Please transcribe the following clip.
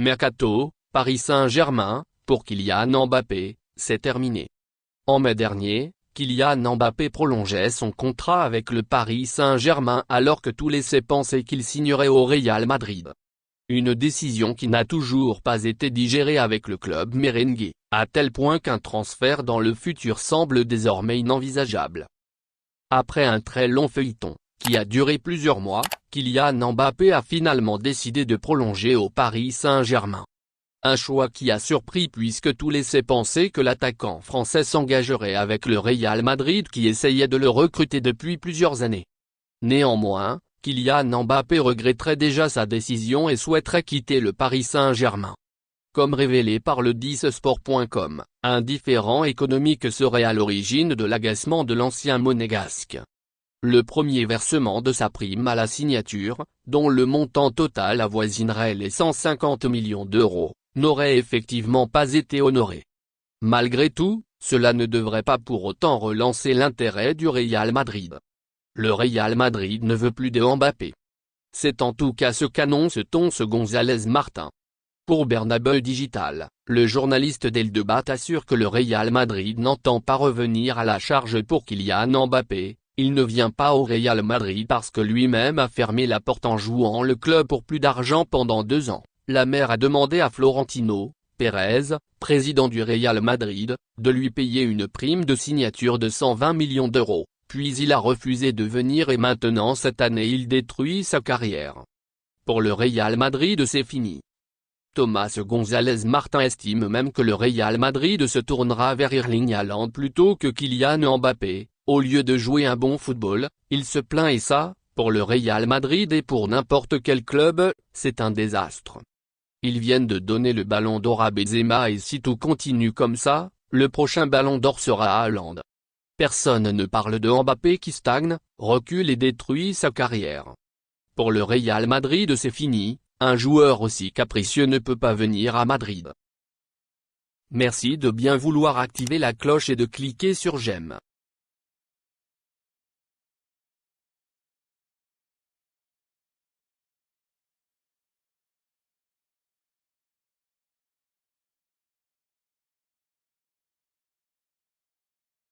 Mercato, Paris Saint-Germain, pour Kylian Mbappé, c'est terminé. En mai dernier, Kylian Mbappé prolongeait son contrat avec le Paris Saint-Germain alors que tout laissait penser qu'il signerait au Real Madrid. Une décision qui n'a toujours pas été digérée avec le club merengue, à tel point qu'un transfert dans le futur semble désormais inenvisageable. Après un très long feuilleton, qui a duré plusieurs mois, Kylian Mbappé a finalement décidé de prolonger au Paris Saint-Germain. Un choix qui a surpris puisque tout laissait penser que l'attaquant français s'engagerait avec le Real Madrid qui essayait de le recruter depuis plusieurs années. Néanmoins, Kylian Mbappé regretterait déjà sa décision et souhaiterait quitter le Paris Saint-Germain. Comme révélé par le 10sport.com, un différend économique serait à l'origine de l'agacement de l'ancien monégasque. Le premier versement de sa prime à la signature, dont le montant total avoisinerait les 150 millions d'euros, n'aurait effectivement pas été honoré. Malgré tout, cela ne devrait pas pour autant relancer l'intérêt du Real Madrid. Le Real Madrid ne veut plus de Mbappé. C'est en tout cas ce qu'annonce Tonce González Martín. Pour Bernabeu Digital, le journaliste d'El Débat assure que le Real Madrid n'entend pas revenir à la charge pour Kylian Mbappé. Il ne vient pas au Real Madrid parce que lui-même a fermé la porte en jouant le club pour plus d'argent pendant 2 ans. La mère a demandé à Florentino Pérez, président du Real Madrid, de lui payer une prime de signature de 120 millions d'euros. Puis il a refusé de venir et maintenant cette année il détruit sa carrière. Pour le Real Madrid c'est fini. Thomas González Martín estime même que le Real Madrid se tournera vers Erling Haaland plutôt que Kylian Mbappé, au lieu de jouer un bon football, il se plaint et ça, pour le Real Madrid et pour n'importe quel club, c'est un désastre. Ils viennent de donner le ballon d'or à Benzema et si tout continue comme ça, le prochain ballon d'or sera à Haaland. Personne ne parle de Mbappé qui stagne, recule et détruit sa carrière. Pour le Real Madrid c'est fini, un joueur aussi capricieux ne peut pas venir à Madrid. Merci de bien vouloir activer la cloche et de cliquer sur j'aime.